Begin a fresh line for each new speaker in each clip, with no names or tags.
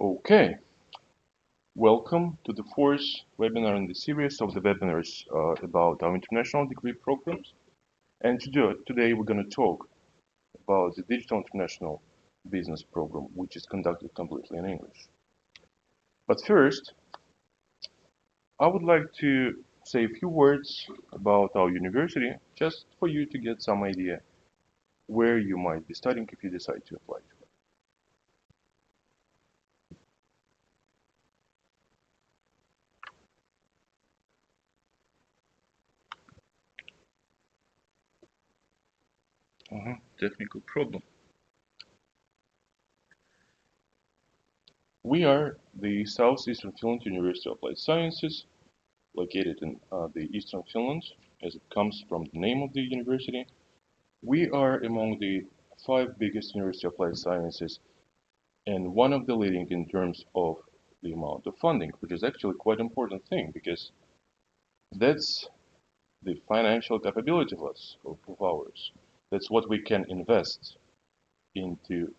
Okay, welcome to the fourth webinar in the series of the webinars about our international degree programs. And today we're going to talk about the Digital International Business Program, which is conducted completely in English. But first, I would like to say a few words about our university, just for you to get some idea where you might be studying if you decide to apply to it. Technical problem. We are the Southeastern Finland University of Applied Sciences, located in the Eastern Finland, as it comes from the name of the university. We are among the 5 biggest university of applied sciences and one of the leading in terms of the amount of funding, which is actually quite an important thing because that's the financial capability of ours. That's what we can invest into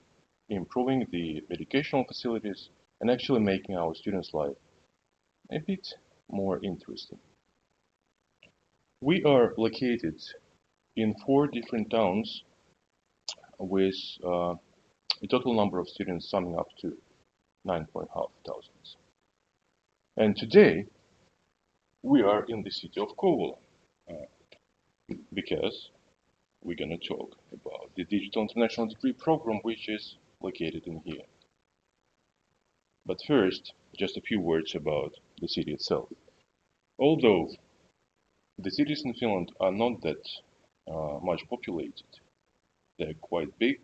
improving the educational facilities and actually making our students' life a bit more interesting. We are located in 4 different towns with a total number of students summing up to 9,500. And today we are in the city of Kouvola because we're going to talk about the Digital International Degree Program, which is located in here. But first, just a few words about the city itself. Although the cities in Finland are not that much populated, they're quite big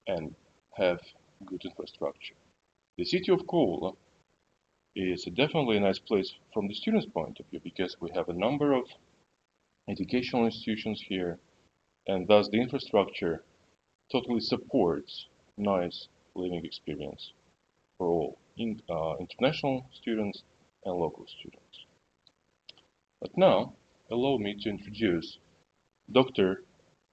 and have good infrastructure. The city of Kouvola is definitely a nice place from the students' point of view because we have a number of educational institutions here, and thus the infrastructure totally supports nice living experience for all international students and local students. But now, allow me to introduce Dr.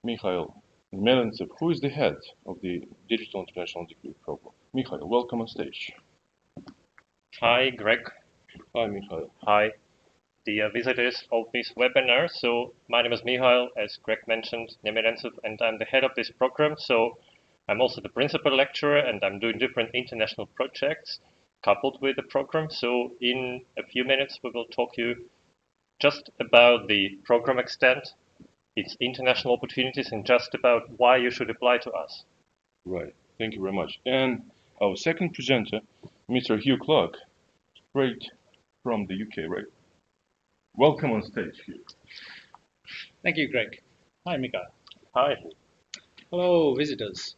Mikhail Nemilentsev, who is the head of the Digital International Degree Program. Mikhail, welcome on stage.
Hi, Greg.
Hi, Mikhail.
Hi, dear visitors of this webinar. So my name is Mikhail, as Greg mentioned, Nemilentsev, and I'm the head of this program. So I'm also the principal lecturer, and I'm doing different international projects coupled with the program. So in a few minutes, we will talk to you just about the program extent, its international opportunities, and just about why you should apply to us.
Right. Thank you very much. And our second presenter, Mr. Hugh Clack, right from the UK, right? Welcome on stage, Hugh.
Thank you, Greg. Hi, Mikhail.
Hi.
Hello, visitors.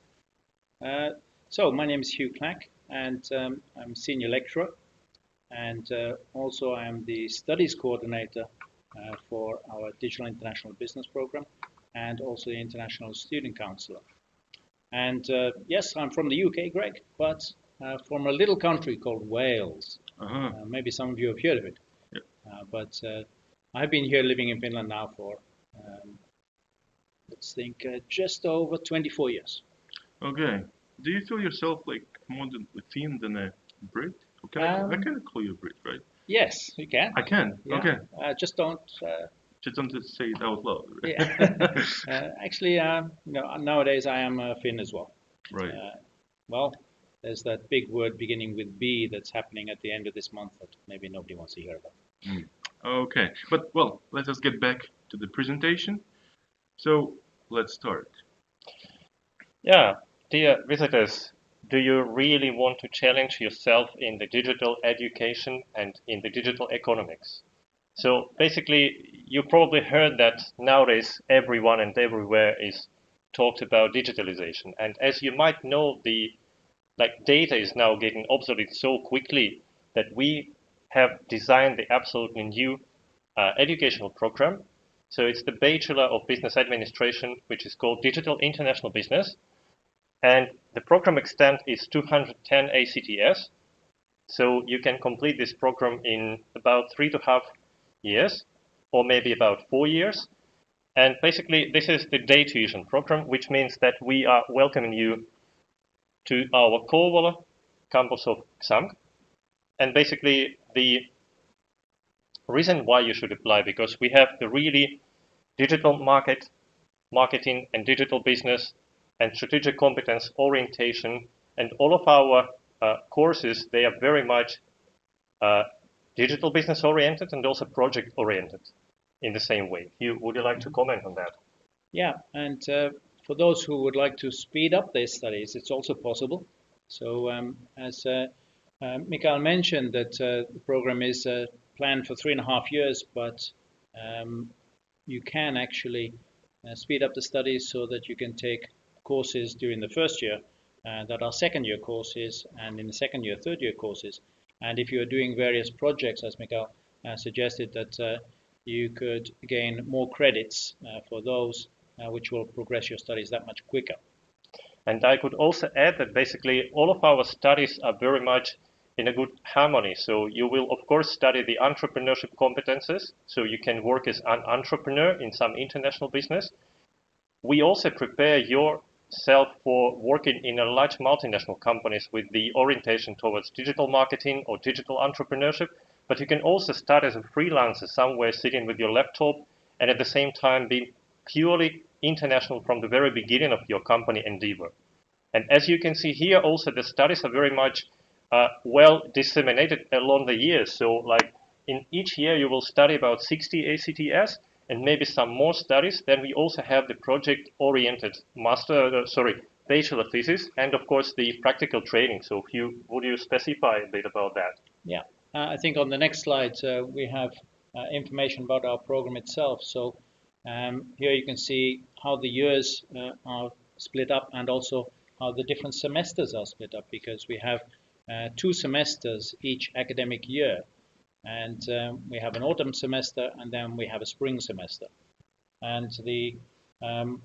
So my name is Hugh Clack, and I'm senior lecturer, and also I am the studies coordinator for our Digital International Business Program, and also the International Student Counsellor. And yes, I'm from the UK, Greg, but from a little country called Wales. Maybe some of you have heard of it.
Yep.
But I've been here living in Finland now for, let's think, just over 24 years.
Okay. Do you feel yourself like more a Finn than a Brit? Okay, I can call you a Brit, right?
Yes, you can.
I can.
Yeah.
Okay.
Just don't.
Just don't say it out loud. Right?
Yeah. Actually, nowadays I am a Finn as well.
Right.
Well, there's that big word beginning with B that's happening at the end of this month that maybe nobody wants to hear about.
Okay, but well, let us get back to the presentation. So let's start.
Yeah, dear visitors, do you really want to challenge yourself in the digital education and in the digital economics? So basically, you probably heard that nowadays everyone and everywhere is talked about digitalization. And as you might know, the data is now getting obsolete so quickly that we have designed the absolutely new educational program. So it's the Bachelor of Business Administration, which is called Digital International Business. And the program extent is 210 ACTS. So you can complete this program in about 3.5 years, or maybe about 4 years. And basically, this is the day tuition program, which means that we are welcoming you to our Kouvola campus of Xamk. And basically the reason why you should apply, because we have the really digital marketing and digital business and strategic competence orientation, and all of our courses, they are very much digital business oriented and also project oriented in the same way. Hugh, would you like to comment on that?
Yeah, and for those who would like to speed up their studies, it's also possible. So as Mikhail mentioned, that the program is planned for 3.5 years, but you can actually speed up the studies so that you can take courses during the first year that are second-year courses, and in the second year, third-year courses. And if you are doing various projects, as Mikhail suggested, that you could gain more credits for those, which will progress your studies that much quicker.
And I could also add that basically all of our studies are very much in a good harmony. So you will, of course, study the entrepreneurship competences, so you can work as an entrepreneur in some international business. We also prepare yourself for working in a large multinational companies with the orientation towards digital marketing or digital entrepreneurship, but you can also start as a freelancer somewhere sitting with your laptop and at the same time being purely international from the very beginning of your company endeavor. And as you can see here, also the studies are very much well disseminated along the years. So like in each year you will study about 60 ACTS and maybe some more studies. Then we also have the project-oriented bachelor thesis, and of course the practical training. So would you specify a bit about that?
Yeah, I think on the next slide we have information about our program itself. So here you can see how the years are split up, and also how the different semesters are split up, because we have 2 semesters each academic year, and we have an autumn semester and then we have a spring semester. And the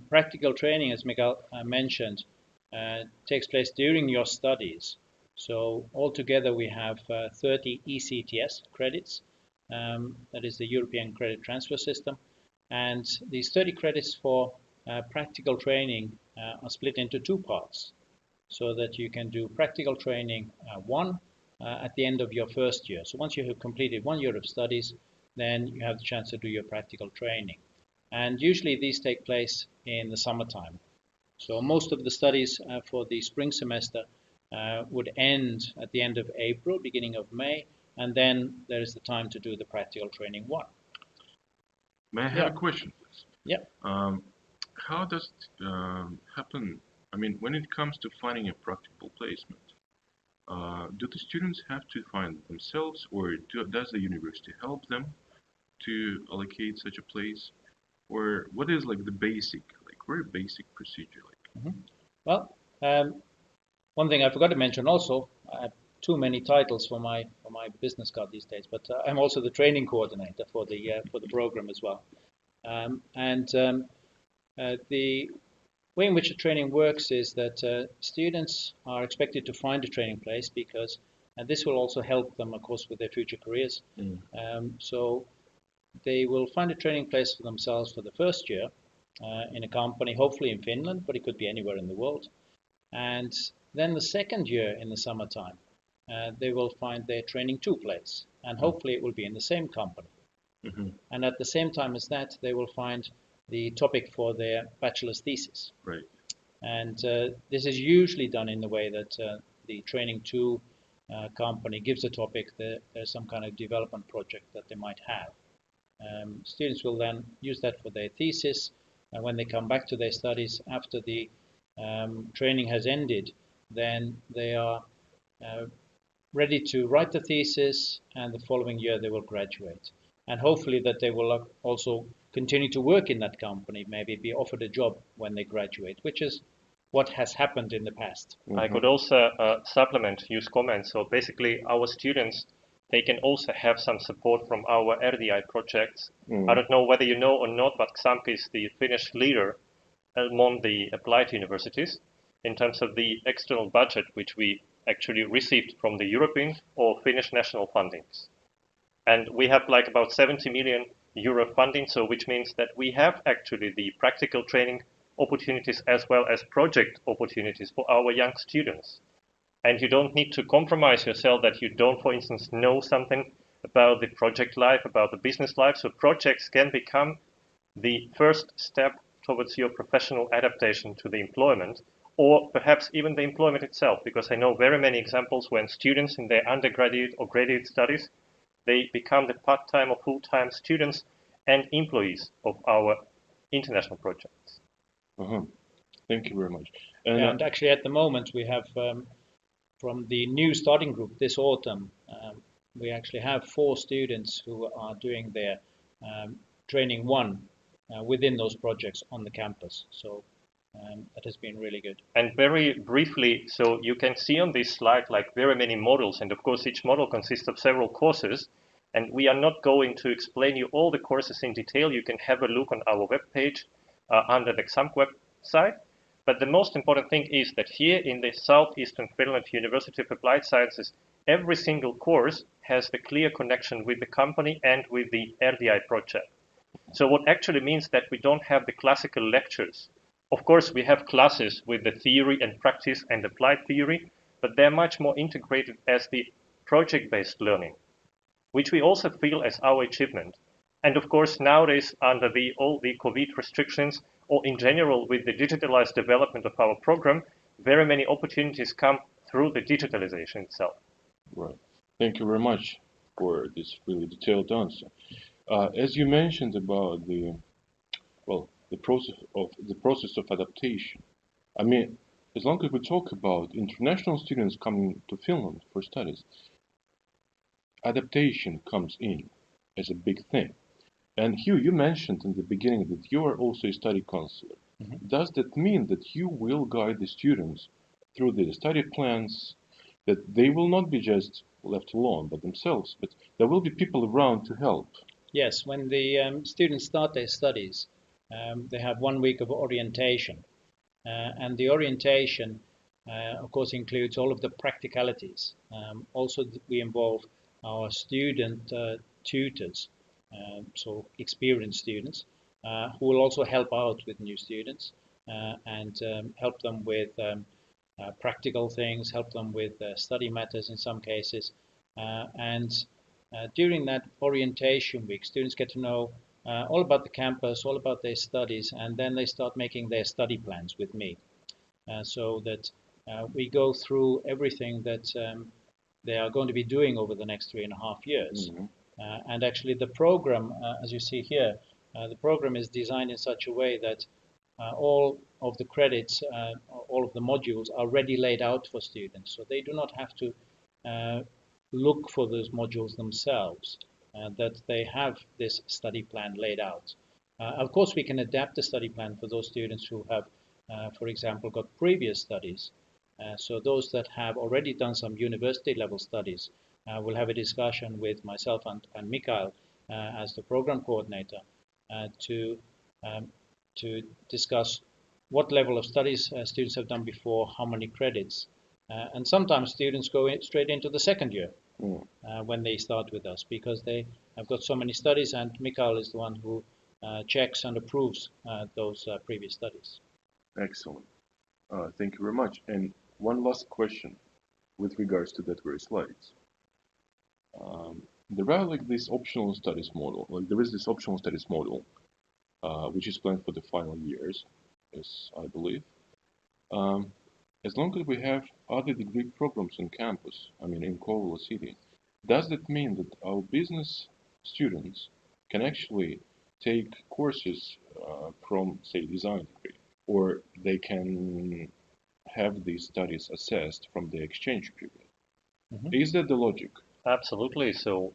practical training, as Mikhail mentioned, takes place during your studies. So altogether we have 30 ECTS credits, that is the European Credit Transfer System, and these 30 credits for practical training are split into 2 parts, so that you can do practical training 1 at the end of your first year. So once you have completed 1 year of studies, then you have the chance to do your practical training. And usually these take place in the summertime. So most of the studies for the spring semester would end at the end of April, beginning of May, and then there is the time to do the practical training 1.
May I have a question, please?
Yeah.
How does it happen? I mean, when it comes to finding a practical placement, do the students have to find themselves, or does the university help them to allocate such a place? Or what is like the basic, like very basic procedure like?
Well, one thing I forgot to mention also, I have too many titles for my business card these days, but I'm also the training coordinator for the program as well. The way in which the training works is that students are expected to find a training place, because this will also help them, of course, with their future careers. So they will find a training place for themselves for the first year in a company, hopefully in Finland, but it could be anywhere in the world. And then the second year in the summertime, they will find their training 2 place, and hopefully it will be in the same company. And at the same time as that, they will find the topic for their bachelor's thesis.
Right.
And this is usually done in the way that the training 2 company gives a topic. There's some kind of development project that they might have. Students will then use that for their thesis, and when they come back to their studies after the training has ended, then they are ready to write the thesis, and the following year they will graduate. And hopefully that they will also continue to work in that company, maybe be offered a job when they graduate, which is what has happened in the past.
I could also supplement Hugh's comments. So basically our students, they can also have some support from our RDI projects. I don't know whether you know or not, but Xamk is the Finnish leader among the applied universities in terms of the external budget, which we actually received from the European or Finnish national fundings. And we have like about 70 million euro funding, so which means that we have actually the practical training opportunities as well as project opportunities for our young students. And you don't need to compromise yourself that you don't, for instance, know something about the project life, about the business life. So projects can become the first step towards your professional adaptation to the employment, or perhaps even the employment itself, because I know very many examples when students in their undergraduate or graduate studies, they become the part-time or full-time students and employees of our international projects.
Thank you very much.
And actually at the moment we have, from the new starting group this autumn, we actually have 4 students who are doing their training 1 within those projects on the campus. So that has been really good.
And very briefly, so you can see on this slide like very many models, and of course each model consists of several courses, and we are not going to explain you all the courses in detail. You can have a look on our webpage under the Xamk website. But the most important thing is that here in the Southeastern Finland University of Applied Sciences, every single course has the clear connection with the company and with the RDI project. So what actually means that we don't have the classical lectures. Of course, we have classes with the theory and practice and applied theory, but they're much more integrated as the project-based learning, which we also feel as our achievement. And of course, nowadays, under all the COVID restrictions, or in general with the digitalized development of our program, very many opportunities come through the digitalization itself.
Right. Thank you very much for this really detailed answer. As you mentioned about the process of adaptation, I mean, as long as we talk about international students coming to Finland for studies, adaptation comes in as a big thing. And Hugh, you mentioned in the beginning that you are also a study counselor. Does that mean that you will guide the students through the study plans, that they will not be just left alone by themselves, but there will be people around to help?
Yes, when the students start their studies, they have 1 week of orientation. And the orientation, of course, includes all of the practicalities. Also, we involve our student tutors, so experienced students, who will also help out with new students and help them with practical things, help them with study matters in some cases. And during that orientation week, students get to know all about the campus, all about their studies, and then they start making their study plans with me. So that we go through everything that they are going to be doing over the next 3.5 years. And actually the program, as you see here, the program is designed in such a way that all of the credits, all of the modules are already laid out for students. So they do not have to look for those modules themselves, that they have this study plan laid out. Of course, we can adapt the study plan for those students who have, for example, got previous studies. So those that have already done some university level studies will have a discussion with myself and Mikhail as the program coordinator to discuss what level of studies students have done before, how many credits. And sometimes students go straight into the second year when they start with us, because they have got so many studies, and Mikhail is the one who checks and approves those previous studies.
Excellent. Thank you very much. And one last question with regards to that very slides. There are like this optional studies model, there is this optional studies model, which is planned for the final years, as I believe. As long as we have other degree programs on campus, I mean in Kouvola city, does that mean that our business students can actually take courses from, say, design degree, or they can have these studies assessed from the exchange period? Is that the logic?
Absolutely. So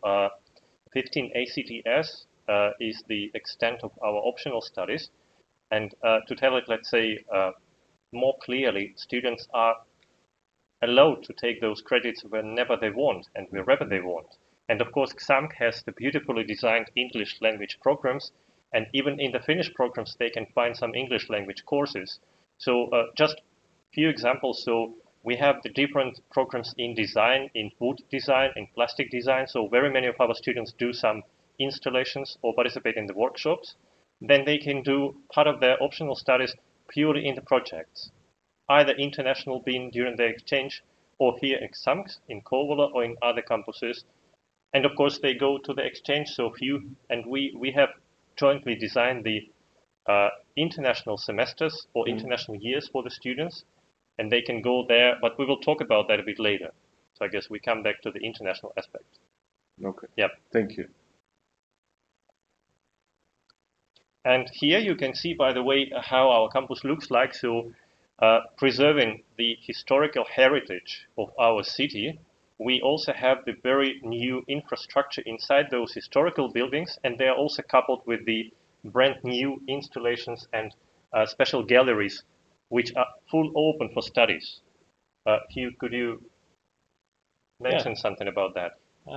15 ACTS is the extent of our optional studies. And to tell it, let's say, more clearly, students are allowed to take those credits whenever they want and wherever they want. And of course, Xamk has the beautifully designed English language programs. And even in the Finnish programs, they can find some English language courses. So just a few examples. So we have the different programs in design, in wood design, in plastic design. So very many of our students do some installations or participate in the workshops. Then they can do part of their optional studies purely in the projects, either international being during the exchange or here at Xamk in Kouvola or in other campuses. And of course, they go to the exchange. So Hugh and we have jointly designed the international semesters or international years for the students, and they can go there. But we will talk about that a bit later. So I guess we come back to the international aspect.
Okay.
Yep.
Thank you.
And here you can see, by the way, how our campus looks like. So preserving the historical heritage of our city, we also have the very new infrastructure inside those historical buildings, and they are also coupled with the brand new installations and special galleries, which are full open for studies. Hugh, could you mention something about that?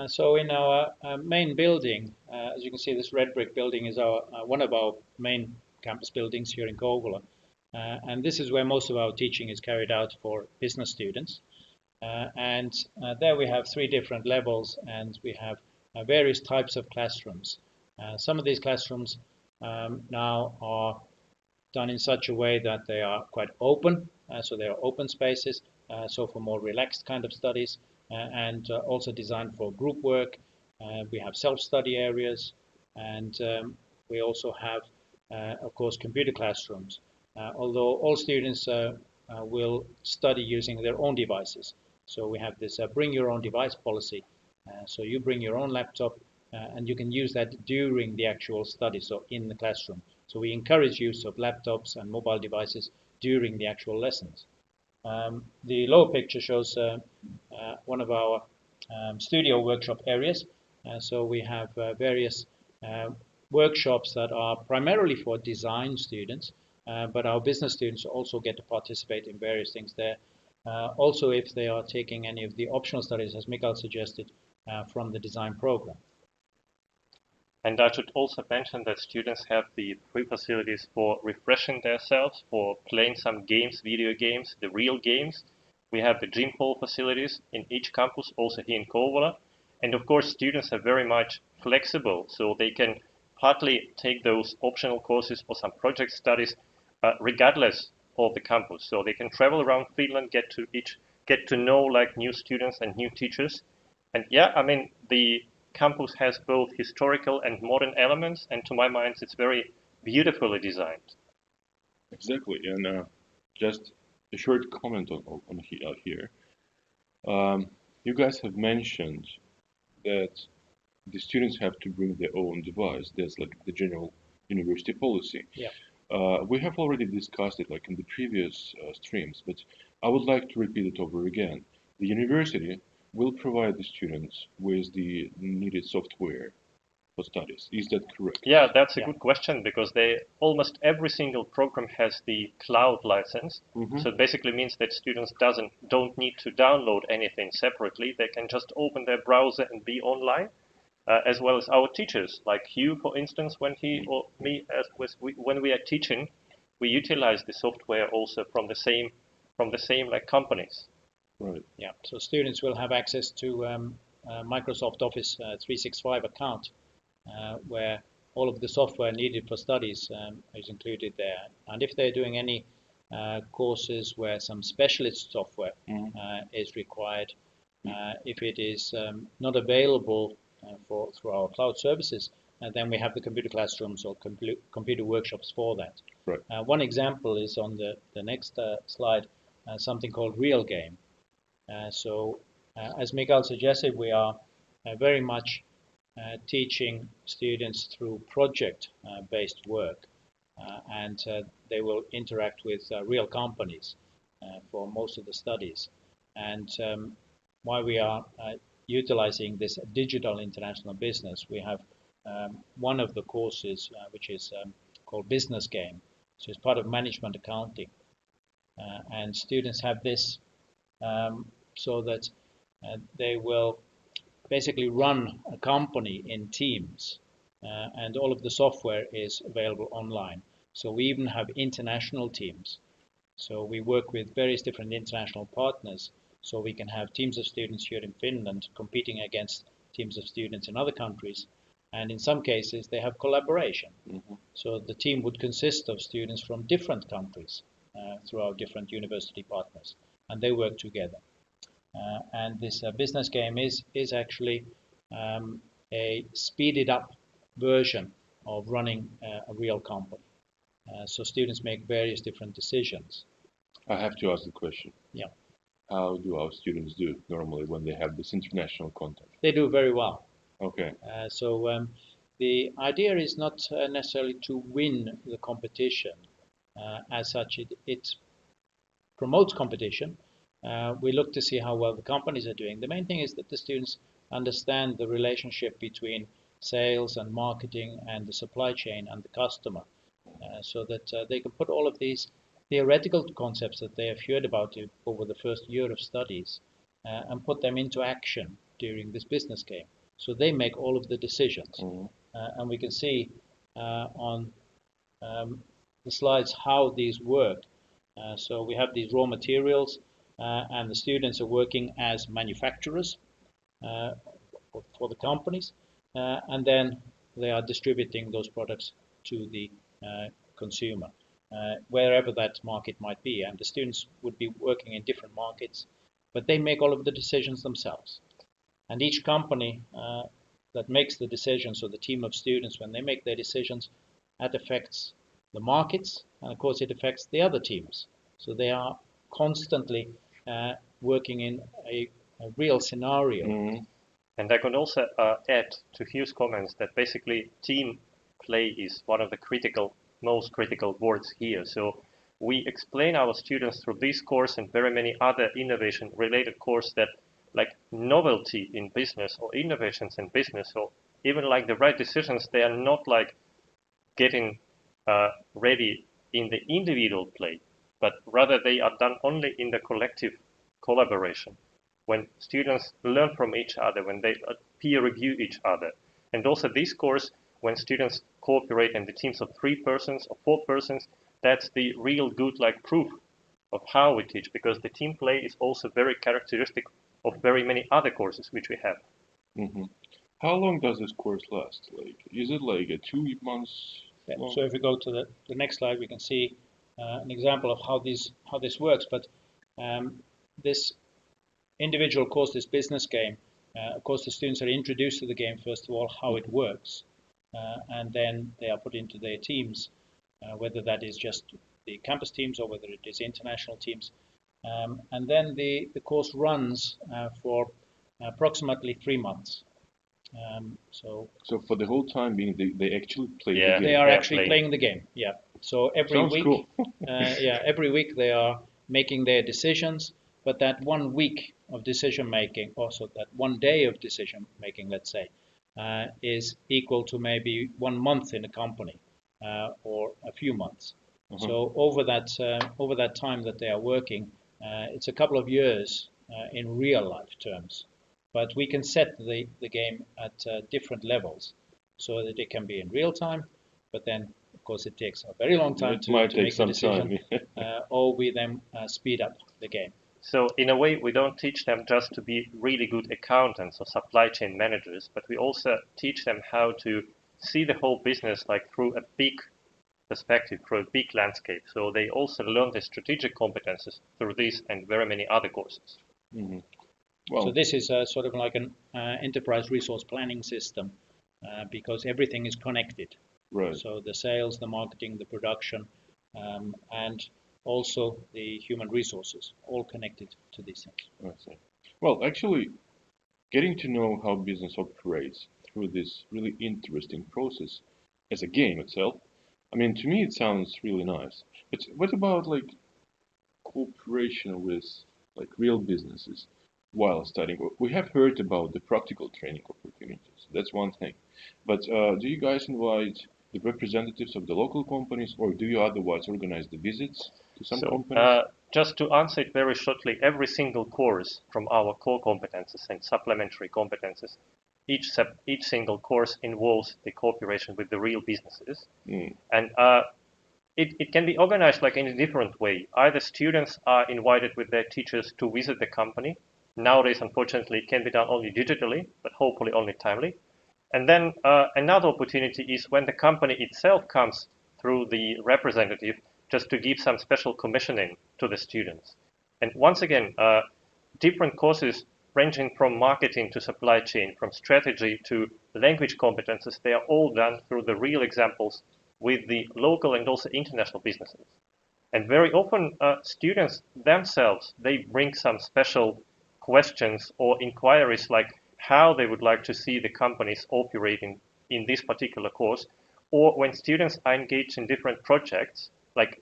So in our main building, as you can see, this red brick building is our one of our main campus buildings here in Kouvola. And this is where most of our teaching is carried out for business students. And there we have 3 different levels, and we have various types of classrooms. Some of these classrooms now are done in such a way that they are quite open, so they are open spaces, so for more relaxed kind of studies, and also designed for group work. We have self-study areas, and we also have, of course, computer classrooms. Although all students will study using their own devices. So we have this bring your own device policy. So you bring your own laptop and you can use that during the actual study, so in the classroom. So we encourage use of laptops and mobile devices during the actual lessons. The lower picture shows one of our studio workshop areas. So we have various workshops that are primarily for design students, but our business students also get to participate in various things there. Also, if they are taking any of the optional studies, as Mikhail suggested, from the design program.
And I should also mention that students have the free facilities for refreshing themselves, for playing some games, video games, the real games. We have the gym hall facilities in each campus, also here in Kouvola. And of course, students are very much flexible, so they can partly take those optional courses or some project studies regardless of the campus. So they can travel around Finland, get to know like new students and new teachers. And yeah, I mean, the campus has both historical and modern elements, and to my mind, it's very beautifully designed.
Exactly, and just a short comment on here. You guys have mentioned that the students have to bring their own device. That's like the general university policy.
Yeah.
We have already discussed it like in the previous streams, but I would like to repeat it over again. The university will provide the students with the needed software for studies. Is that correct?
Yeah, that's a good question, because almost every single program has the cloud license. So it basically means that students don't need to download anything separately. They can just open their browser and be online, as well as our teachers, like Hugh, for instance, when he or me, when we are teaching, we utilize the software also from the same like companies.
Right.
Yeah. So students will have access to Microsoft Office 365 account, where all of the software needed for studies is included there. And if they're doing any courses where some specialist software is required, if it is not available through our cloud services, then we have the computer classrooms or computer workshops for that.
Right.
One example is on the next slide, something called REALGAME. So as Mikhail suggested, we are very much teaching students through project-based work, and they will interact with real companies for most of the studies. And why we are utilizing this digital international business, we have one of the courses which is called Business Game. So it's part of management accounting, and students have this so that they will basically run a company in teams, and all of the software is available online. So we even have international teams. So we work with various different international partners, so we can have teams of students here in Finland competing against teams of students in other countries, and in some cases they have collaboration. So the team would consist of students from different countries through our different university partners, and they work together. And this business game is actually a speeded up version of running a real company. So students make various different decisions.
I have to ask the question.
Yeah.
How do our students do normally when they have this international contact?
They do very well.
Okay.
So the idea is not necessarily to win the competition. As such, it promotes competition. We look to see how well the companies are doing. The main thing is that the students understand the relationship between sales and marketing and the supply chain and the customer, so that they can put all of these theoretical concepts that they have heard about over the first year of studies and put them into action during this business game. So they make all of the decisions.
Mm-hmm.
And we can see on the slides how these work. So we have these raw materials and the students are working as manufacturers for the companies, and then they are distributing those products to the consumer, wherever that market might be. And the students would be working in different markets, but they make all of the decisions themselves. And each company that makes the decisions, or the team of students, when they make their decisions, that affects the markets, and of course it affects the other teams. So they are constantly working in a real scenario.
Mm-hmm.
And I could also add to Hugh's comments that basically team play is one of the most critical words here. So we explain our students through this course and very many other innovation-related courses that like novelty in business or innovations in business or even like the right decisions, they are not like getting ready in the individual play, but rather they are done only in the collective collaboration. When students learn from each other, when they peer review each other. And also this course, when students cooperate in the teams of 3 persons or 4 persons, that's the real good like proof of how we teach, because the team play is also very characteristic of very many other courses which we have.
Mm-hmm. How long does this course last? Like, is it like a 2 months?
Yeah, so if we go to the next slide, we can see an example of how this works. But this individual course, this business game, of course the students are introduced to the game first of all, how it works, and then they are put into their teams, whether that is just the campus teams or whether it is international teams, and then the course runs for approximately 3 months. So
for the whole time being, they actually play the
Yeah.
game.
they are actually playing the game. Yeah. So every
Sounds
week,
cool.
every week they are making their decisions. But that 1 week of decision making, also that 1 day of decision making, let's say, is equal to maybe 1 month in a company or a few months.
Mm-hmm.
So over that time that they are working, it's a couple of years in real life terms. But we can set the game at different levels so that it can be in real time, but then of course it takes a very long time to make the decision, or we then speed up the game.
So in a way, we don't teach them just to be really good accountants or supply chain managers, but we also teach them how to see the whole business like through a big perspective, through a big landscape. So they also learn the strategic competences through this and very many other courses.
Mm-hmm. Well,
so this is sort of like an enterprise resource planning system, because everything is connected.
right.
So the sales, the marketing, the production, and also the human resources, all connected to these things.
I see. Well, actually, getting to know how business operates through this really interesting process as a game itself, I mean, to me it sounds really nice. But what about like cooperation with like real businesses while studying? We have heard about the practical training opportunities. That's one thing. But do you guys invite the representatives of the local companies, or do you otherwise organize the visits to some companies?
Just to answer it very shortly, every single course from our core competences and supplementary competences, each single course involves the cooperation with the real businesses. And it can be organized like in a different way. Either students are invited with their teachers to visit the company. Nowadays, unfortunately, it can be done only digitally, but hopefully only timely. And then another opportunity is when the company itself comes through the representative just to give some special commissioning to the students. And once again, different courses ranging from marketing to supply chain, from strategy to language competences, they are all done through the real examples with the local and also international businesses. And very often students themselves, they bring some special questions or inquiries like how they would like to see the companies operating in this particular course, or when students are engaged in different projects, like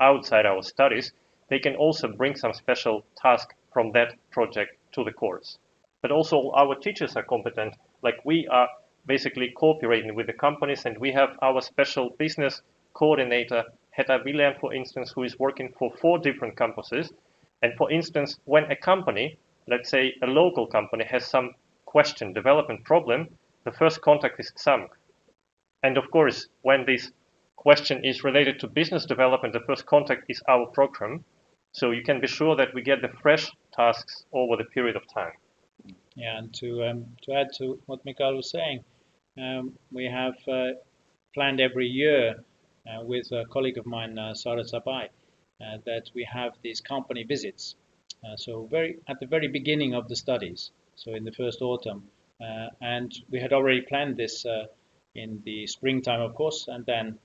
outside our studies, they can also bring some special task from that project to the course. But also our teachers are competent, like we are basically cooperating with the companies, and we have our special business coordinator, Heta William, for instance, who is working for 4 different campuses. And for instance, when a company, let's say a local company, has some question, development problem, the first contact is Xamk. And of course, when this question is related to business development, the first contact is our program. So you can be sure that we get the fresh tasks over the period of time.
Yeah, and to add to what Mikhail was saying, we have planned every year with a colleague of mine, Sara Sabai, that we have these company visits. So at the very beginning of the studies, so in the first autumn, and we had already planned this in the springtime, of course, and then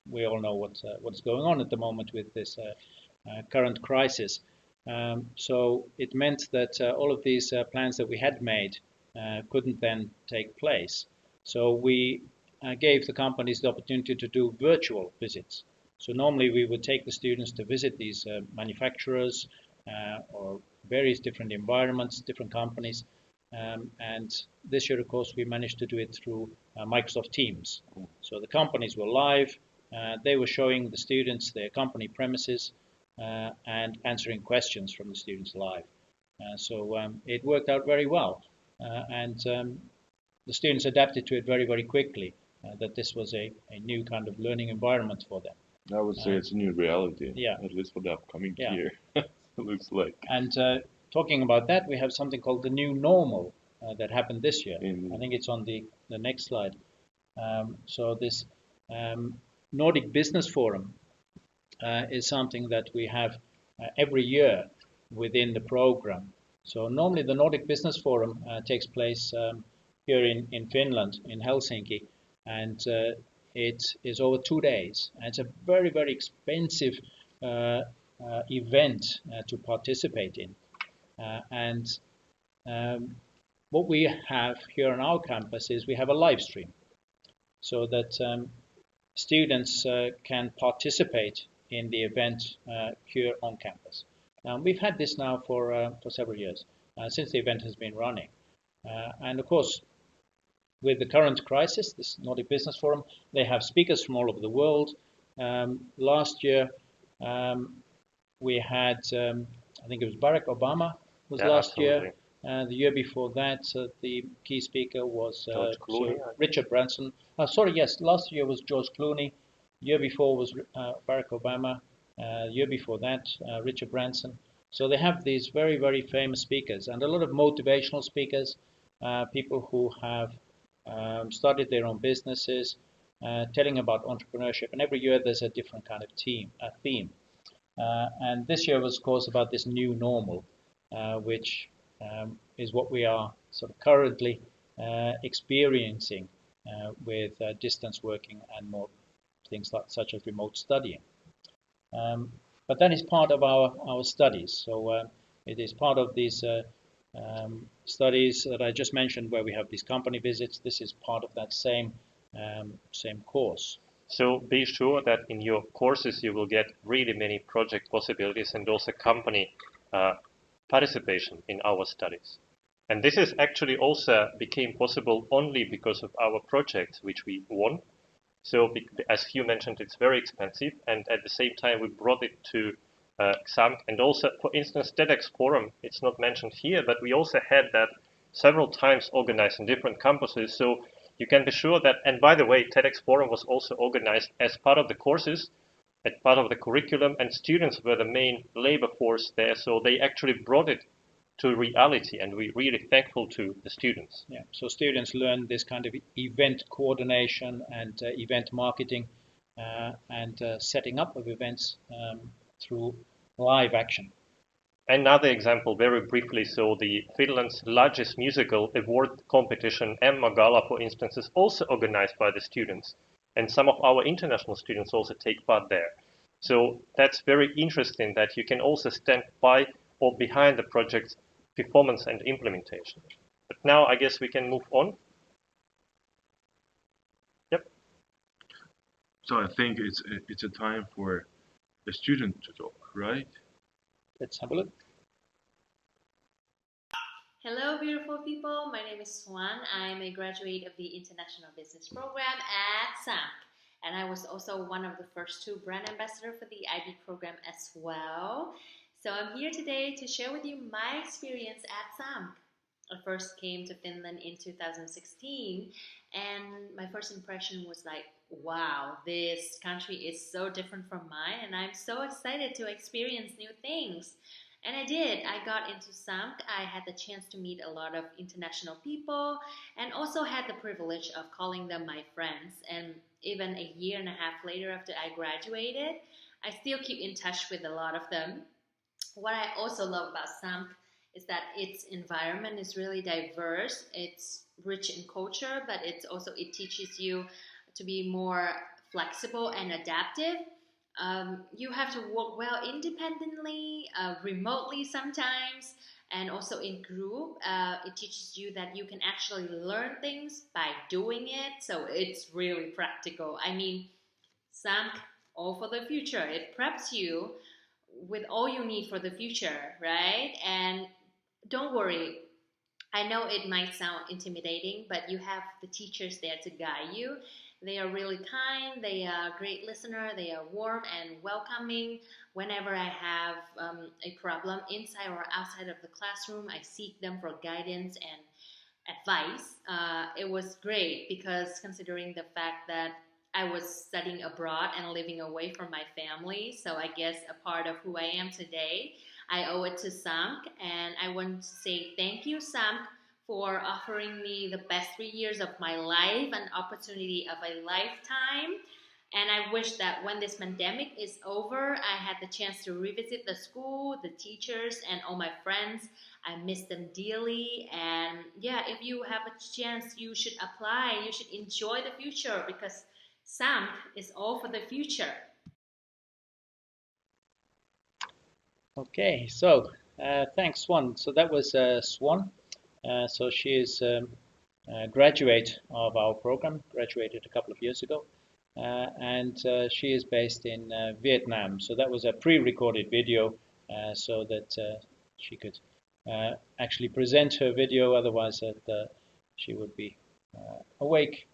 we all know what's going on at the moment with this current crisis. So it meant that all of these plans that we had made couldn't then take place. So we gave the companies the opportunity to do virtual visits. So normally we would take the students to visit these manufacturers or various different environments, different companies. And this year, of course, we managed to do it through Microsoft Teams. So the companies were live. They were showing the students their company premises and answering questions from the students live. So it worked out very well. And the students adapted to it very, very quickly, that this was a new kind of learning environment for them.
I would say it's a new reality,
yeah.
at least for the upcoming year, it looks like.
And talking about that, we have something called the new normal that happened this year. I think it's on the next slide. So this Nordic Business Forum is something that we have every year within the program. So normally the Nordic Business Forum takes place here in Finland, in Helsinki, and it is over 2 days. And it's a very, very expensive event to participate in. And what we have here on our campus is we have a live stream, so that students can participate in the event here on campus. We've had this now for several years, since the event has been running. And of course, with the current crisis, this Nordic Business Forum, they have speakers from all over the world. Last year, we had, I think it was Barack Obama was last year. The year before that, the key speaker was Richard Branson. Last year was George Clooney. Year before was Barack Obama. Year before that, Richard Branson. So they have these very, very famous speakers and a lot of motivational speakers, people who have started their own businesses, telling about entrepreneurship. And every year there's a different kind of theme. And this year was, of course, about this new normal, which is what we are sort of currently experiencing with distance working and more things such as remote studying. But that is part of our studies. So it is part of these studies that I just mentioned, where we have these company visits. This is part of that same course.
So be sure that in your courses you will get really many project possibilities and also company participation in our studies. And this is actually also became possible only because of our projects which we won. So as Hugh mentioned, it's very expensive, and at the same time we brought it to Xamk. And also, for instance, TEDx Forum, it's not mentioned here, but we also had that several times organized in different campuses. So you can be sure that, and by the way, TEDx Forum was also organized as part of the courses, as part of the curriculum, and students were the main labor force there. So they actually brought it to reality, and we're really thankful to the students.
Yeah, so students learn this kind of event coordination and event marketing and setting up of events through live action.
Another example, very briefly, so the Finland's largest musical award competition, Emma Gala, for instance, is also organized by the students. And some of our international students also take part there. So that's very interesting that you can also stand by or behind the project's performance and implementation. But now I guess we can move on. Yep.
So I think it's a time for a student to talk, right?
Let's have a look.
Hello, beautiful people. My name is Swan. I'm a graduate of the International Business Program at Xamk. And I was also one of the first 2 brand ambassadors for the IB program as well. So I'm here today to share with you my experience at Xamk. I first came to Finland in 2016, and my first impression was like, wow, this country is so different from mine, and I'm so excited to experience new things. And I did. I got into Xamk. I had the chance to meet a lot of international people and also had the privilege of calling them my friends. And even a year and a half later after I graduated, I still keep in touch with a lot of them. What I also love about Xamk is that its environment is really diverse. It's rich in culture, but it teaches you to be more flexible and adaptive. You have to work well independently, remotely sometimes, and also in group. It teaches you that you can actually learn things by doing it. So it's really practical. I mean, Xamk, all for the future. It preps you with all you need for the future, right? And don't worry, I know it might sound intimidating, but you have the teachers there to guide you. They are really kind, they are a great listener, they are warm and welcoming. Whenever I have a problem inside or outside of the classroom, I seek them for guidance and advice. It was great because considering the fact that I was studying abroad and living away from my family, so I guess a part of who I am today, I owe it to Xamk, and I want to say thank you, Xamk, for offering me the best 3 years of my life, an opportunity of a lifetime. And I wish that when this pandemic is over, I had the chance to revisit the school, the teachers, and all my friends. I miss them dearly. And yeah, if you have a chance, you should apply. You should enjoy the future because Xamk is all for the future.
Okay, so thanks, Swan. So that was Swan. So she is a graduate of our program, graduated a couple of years ago. And she is based in Vietnam. So that was a pre-recorded video so that she could actually present her video, otherwise she would be awake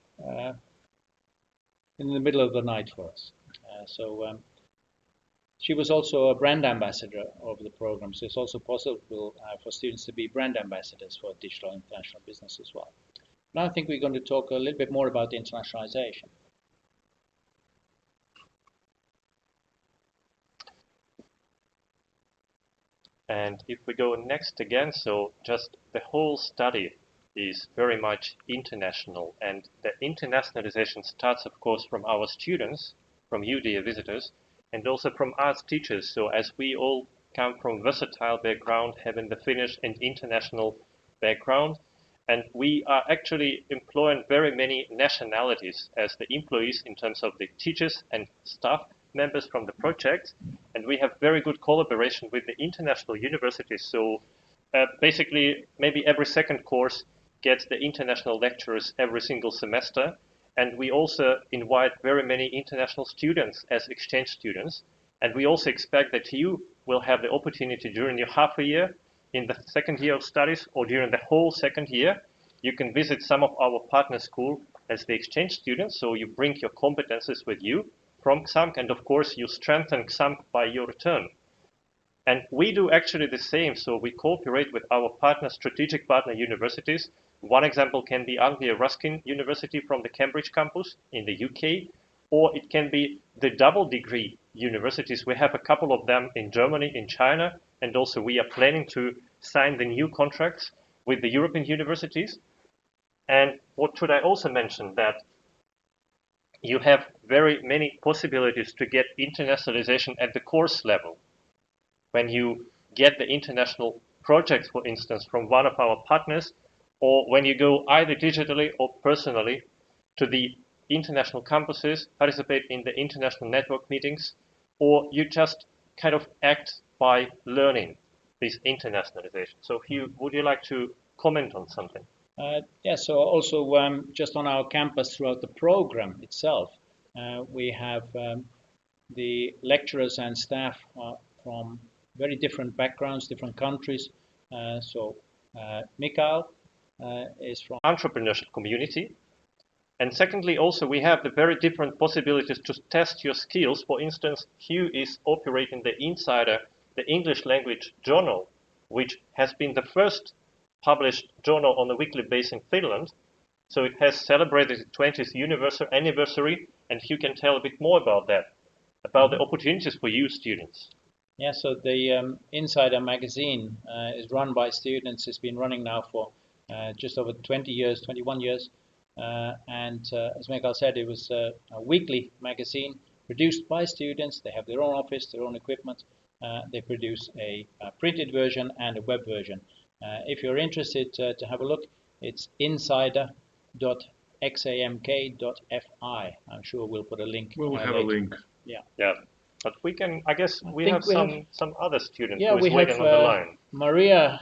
in the middle of the night for us. She was also a brand ambassador of the program, so it's also possible for students to be brand ambassadors for digital international business as well. Now I think we're going to talk a little bit more about internationalization.
And if we go next again, so just the whole study is very much international, and the internationalization starts, of course, from our students, from you, dear visitors, and also from us teachers. So as we all come from versatile background, having the Finnish and international background, and we are actually employing very many nationalities as the employees in terms of the teachers and staff members from the project, and we have very good collaboration with the international universities. So basically, maybe every second course gets the international lecturers every single semester, and we also invite very many international students as exchange students, and we also expect that you will have the opportunity during your half a year in the second year of studies or during the whole second year. You can visit some of our partner schools as the exchange students, so you bring your competences with you from Xamk, and of course you strengthen Xamk by your return. And we do actually the same, so we cooperate with our strategic partner universities. One example can be Anglia Ruskin University from the Cambridge campus in the UK, or it can be the double degree universities. We have a couple of them in Germany, in China, and also we are planning to sign the new contracts with the European universities. And what should I also mention, that you have very many possibilities to get internationalization at the course level. When you get the international projects, for instance, from one of our partners, or when you go either digitally or personally to the international campuses, participate in the international network meetings, or you just kind of act by learning this internationalization. So Hugh, would you like to comment on something?
Yeah, so also just on our campus throughout the program itself, we have the lecturers and staff from very different backgrounds, different countries. Mikhail is from
entrepreneurship community. And secondly, also we have the very different possibilities to test your skills. For instance, Hugh is operating the Insider, the English language journal, which has been the first published journal on a weekly basis in Finland. So it has celebrated its 20th anniversary, and Hugh can tell a bit more about that, about the opportunities for you students.
Yeah, so the Insider magazine is run by students. It's been running now for just over 20 years, 21 years. As Mikhail said, it was a weekly magazine produced by students. They have their own office, their own equipment. They produce a printed version and a web version. If you're interested to have a look, it's insider.xamk.fi. I'm sure we'll put a link.
We'll have a link.
Yeah.
Yeah. But we can, I guess we have some other students
who
is waiting on the line.
Maria,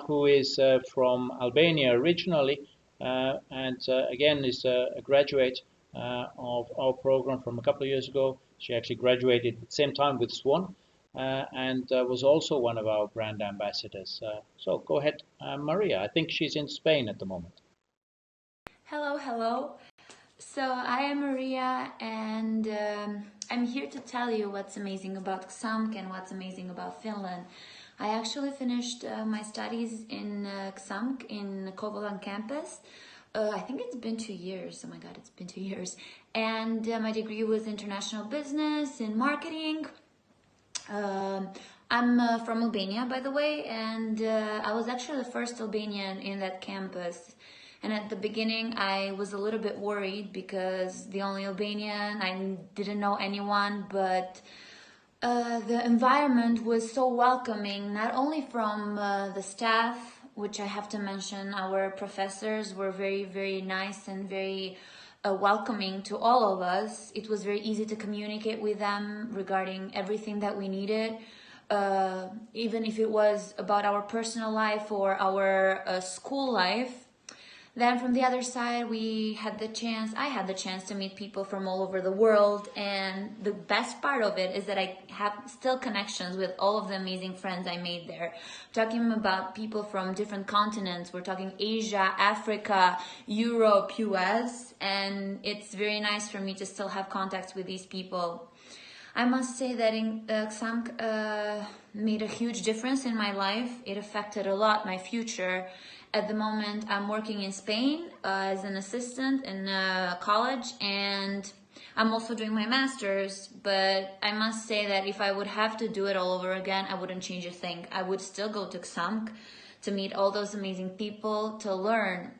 who is from Albania originally, and again is a graduate of our program from a couple of years ago. She actually graduated at the same time with Swan, and was also one of our brand ambassadors. So go ahead, Maria. I think she's in Spain at the moment.
Hello, hello. So I am Maria, and I'm here to tell you what's amazing about Xamk and what's amazing about Finland. I actually finished my studies in Xamk in Kouvolan campus. I think it's been 2 years. Oh my God, it's been 2 years. And my degree was international business and marketing. I'm from Albania, by the way, and I was actually the first Albanian in that campus. And at the beginning, I was a little bit worried because the only Albanian, I didn't know anyone, but the environment was so welcoming, not only from the staff, which I have to mention, our professors were very, very nice and very welcoming to all of us. It was very easy to communicate with them regarding everything that we needed. Even if it was about our personal life or our school life. Then from the other side, I had the chance to meet people from all over the world. And the best part of it is that I have still connections with all of the amazing friends I made there. Talking about people from different continents. We're talking Asia, Africa, Europe, US. And it's very nice for me to still have contacts with these people. I must say that Xamk made a huge difference in my life. It affected a lot my future. At the moment, I'm working in Spain as an assistant in college, and I'm also doing my master's. But I must say that if I would have to do it all over again, I wouldn't change a thing. I would still go to Xamk to meet all those amazing people, to learn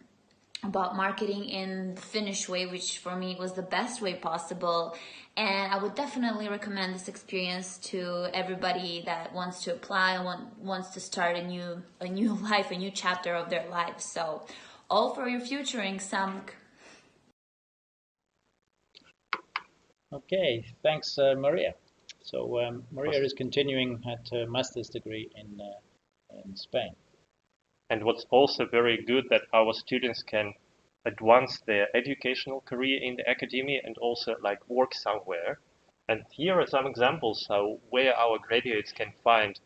about marketing in the Finnish way, which for me was the best way possible. And I would definitely recommend this experience to everybody that wants to apply, wants to start a new life, a new chapter of their life. So, all for your future in Xamk.
Okay, thanks, Maria. So Maria is continuing at her master's degree in Spain.
And what's also very good that our students can advance their educational career in the academia and also like work somewhere. And here are some examples where our graduates can find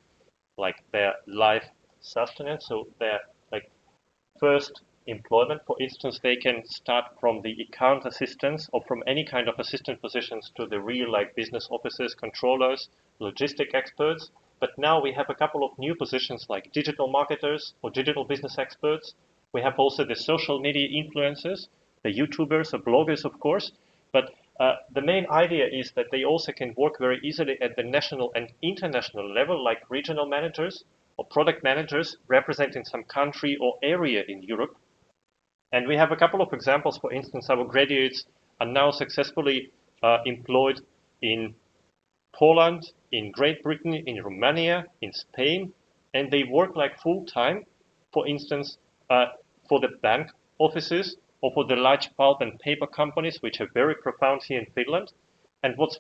like their life sustenance. So their like first employment, for instance, they can start from the account assistants or from any kind of assistant positions to the real like business officers, controllers, logistic experts. But now we have a couple of new positions like digital marketers or digital business experts. We have also the social media influencers, the YouTubers or bloggers, of course. But the main idea is that they also can work very easily at the national and international level, like regional managers or product managers representing some country or area in Europe. And we have a couple of examples. For instance, our graduates are now successfully employed in Poland, in Great Britain, in Romania, in Spain, and they work like full-time, for instance, for the bank offices or for the large pulp and paper companies, which are very profound here in Finland. And what's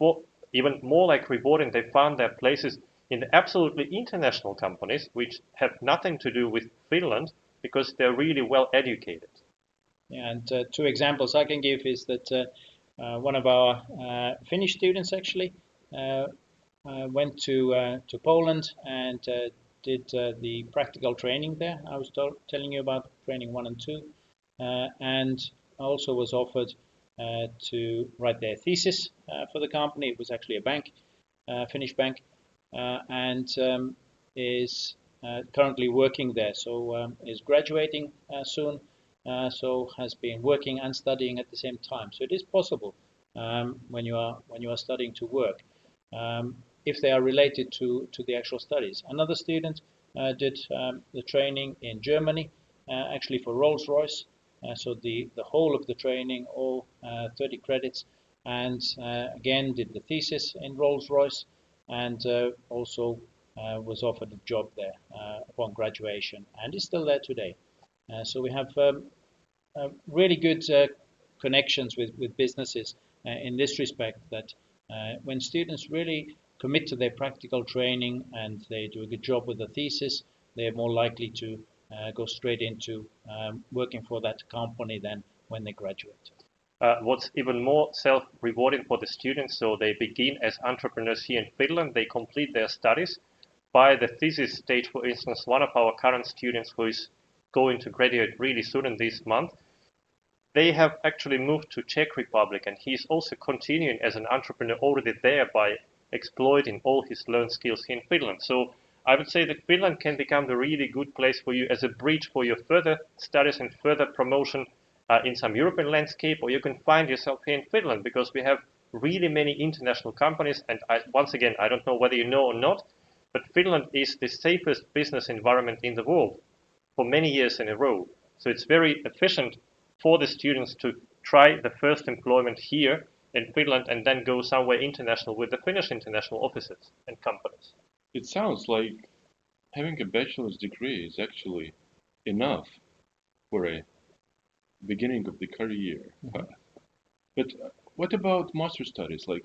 even more like rewarding, they found their places in the absolutely international companies, which have nothing to do with Finland, because they're really well educated.
Yeah, and two examples I can give is that one of our Finnish students actually went to Poland and did the practical training there. I was telling you about training 1 and 2, and also was offered to write their thesis for the company. It was actually a bank, Finnish bank, and is currently working there. So is graduating soon. So has been working and studying at the same time. So it is possible when you are studying to work, if they are related to the actual studies. Another student did the training in Germany, actually for Rolls-Royce. So the whole of the training, all 30 credits, and again did the thesis in Rolls-Royce, and also was offered a job there upon graduation, and is still there today. So we have really good connections with businesses in this respect, that when students really commit to their practical training and they do a good job with the thesis, they're more likely to go straight into working for that company than when they graduate.
What's even more self-rewarding for the students, so they begin as entrepreneurs here in Finland, they complete their studies. By the thesis stage, for instance, one of our current students who is going to graduate really soon in this month, they have actually moved to Czech Republic, and he's also continuing as an entrepreneur already there by exploiting all his learned skills here in Finland. So I would say that Finland can become the really good place for you as a bridge for your further studies and further promotion in some European landscape, or you can find yourself here in Finland, because we have really many international companies. And once again, I don't know whether you know or not, but Finland is the safest business environment in the world for many years in a row. So it's very efficient for the students to try the first employment here in Finland and then go somewhere international with the Finnish international offices and companies.
It sounds like having a bachelor's degree is actually enough for a beginning of the career. But what about master studies? Like,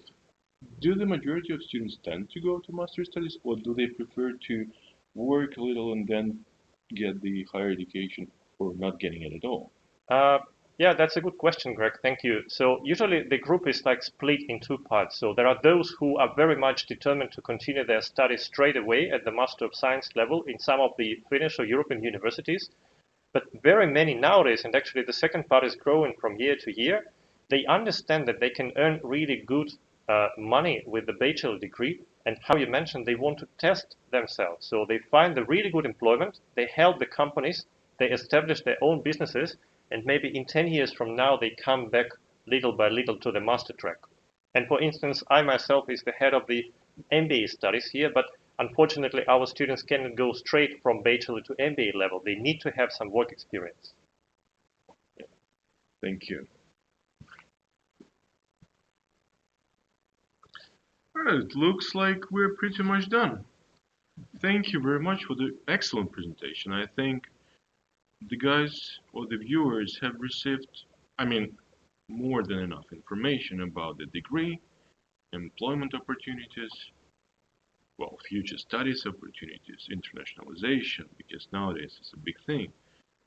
do the majority of students tend to go to master studies, or do they prefer to work a little and then get the higher education, or not getting it at all?
Yeah, that's a good question, Greg. Thank you. So usually the group is like split in two parts. So there are those who are very much determined to continue their studies straight away at the Master of Science level in some of the Finnish or European universities. But very many nowadays, and actually the second part is growing from year to year, they understand that they can earn really good money with the bachelor degree. And how you mentioned, they want to test themselves. So they find the really good employment, they help the companies, they establish their own businesses, and maybe in 10 years from now, they come back little by little to the master track. And for instance, I myself is the head of the MBA studies here, but unfortunately, our students cannot go straight from bachelor to MBA level. They need to have some work experience.
Thank you. Well, it looks like we're pretty much done. Thank you very much for the excellent presentation. I think the guys or the viewers have received, more than enough information about the degree, employment opportunities, well, future studies opportunities, internationalization, because nowadays it's a big thing.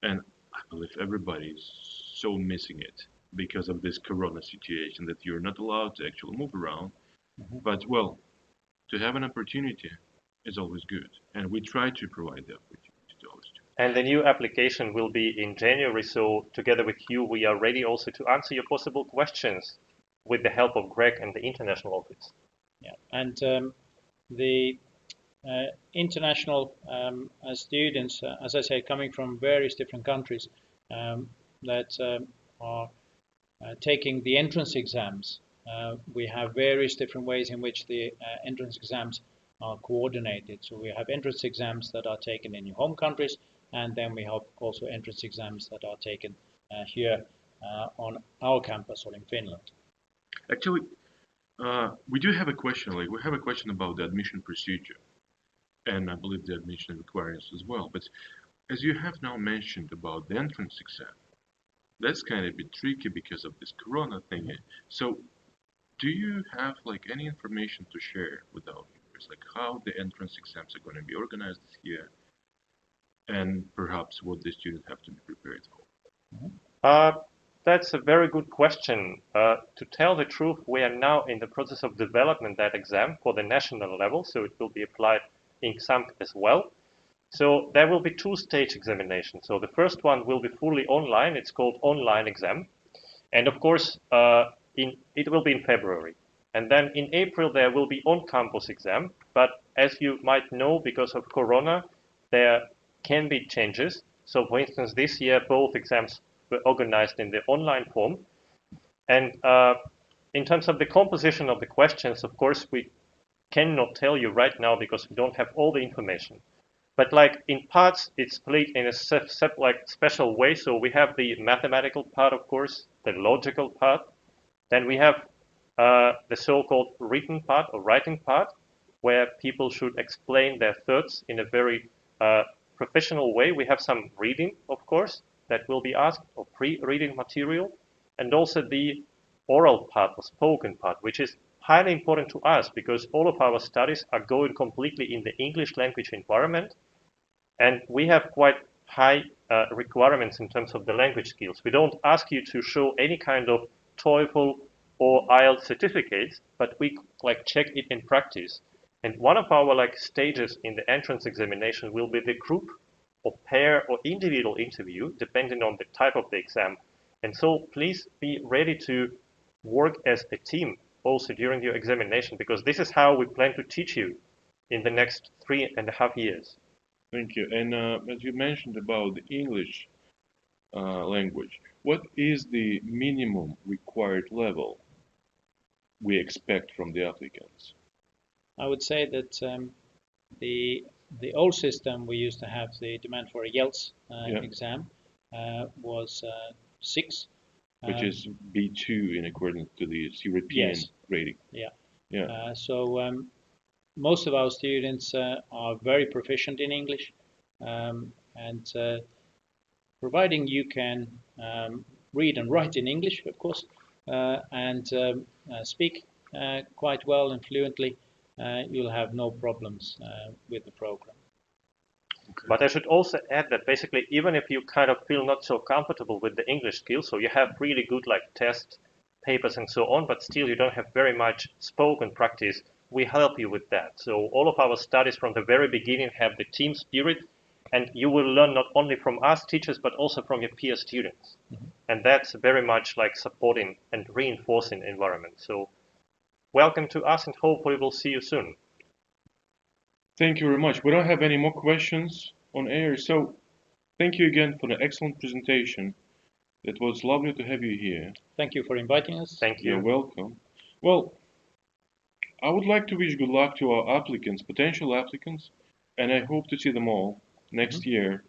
And I believe everybody is so missing it because of this corona situation, that you're not allowed to actually move around. But, well, to have an opportunity is always good. And we try to provide the opportunity to all students.
And the new application will be in January, so together with Hugh, we are ready also to answer your possible questions with the help of Greg and the international office.
Yeah, and the international students, as I say, coming from various different countries that are taking the entrance exams. We have various different ways in which the entrance exams are coordinated. So we have entrance exams that are taken in your home countries, and then we have also entrance exams that are taken here on our campus or in Finland.
Actually, we do have a question. We have a question about the admission procedure. and I believe the admission requirements as well. But as you have now mentioned about the entrance exam, that's kind of a bit tricky because of this corona thing. So do you have like any information to share with our viewers, like how the entrance exams are going to be organized this year, and perhaps what the students have to be prepared for?
That's a very good question. To tell the truth, we are now in the process of developing that exam for the national level, so it will be applied in Xamk as well. So there will be two-stage examinations. So the first one will be fully online. It's called online exam. And of course, it will be in February. And then in April, there will be on-campus exam. But as you might know, because of Corona, there can be changes. So for instance, this year, both exams were organized in the online form. And in terms of the composition of the questions, of course, we cannot tell you right now because we don't have all the information. But like in parts, it's split in a special way. So we have the mathematical part, of course, the logical part. Then we have the so-called written part or writing part, where people should explain their thoughts in a very professional way. We have some reading, of course, that will be asked, or pre-reading material, and also the oral part or spoken part, which is highly important to us because all of our studies are going completely in the English language environment. And we have quite high requirements in terms of the language skills. We don't ask you to show any kind of TOEFL or IELTS certificates, but we like check it in practice. And one of our like stages in the entrance examination will be the group or pair or individual interview, depending on the type of the exam. And so please be ready to work as a team also during your examination, because this is how we plan to teach you in the next 3.5 years.
Thank you. And as you mentioned about the English language, what is the minimum required level we expect from the applicants?
I would say that the old system we used to have the demand for a YELTS exam was 6.
Which is B2 in accordance to the European rating.
So most of our students are very proficient in English, and providing you can read and write in English, of course, and speak quite well and fluently, you'll have no problems with the program.
Okay.
But I should also add that basically, even if you kind of feel not so comfortable with the English skills, so you have really good like test papers and so on, but still you don't have very much spoken practice, we help you with that. So all of our studies from the very beginning have the team spirit, and you will learn not only from us teachers, but also from your peer students. And that's very much like supporting and reinforcing environment. So welcome to us, and hopefully we'll see you soon.
Thank you very much. We don't have any more questions on air, so thank you again for the excellent presentation. It was lovely to have you here.
Thank you for inviting us.
Thank you.
You're welcome. Well, I would like to wish good luck to our applicants, potential applicants, and I hope to see them all next year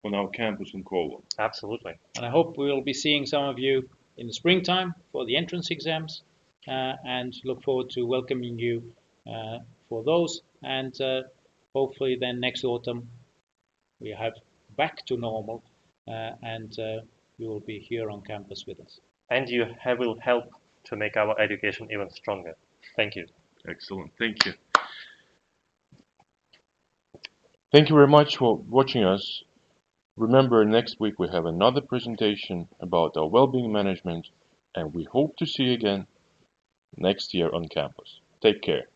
on our campus in Kouvola.
Absolutely.
And I hope we'll be seeing some of you in the springtime for the entrance exams, and look forward to welcoming you for those. And hopefully then next autumn we have back to normal, and you will be here on campus with us.
And you will help to make our education even stronger. Thank you.
Excellent. Thank you. Thank you very much for watching us. Remember, next week we have another presentation about our well-being management, and we hope to see you again next year on campus. Take care.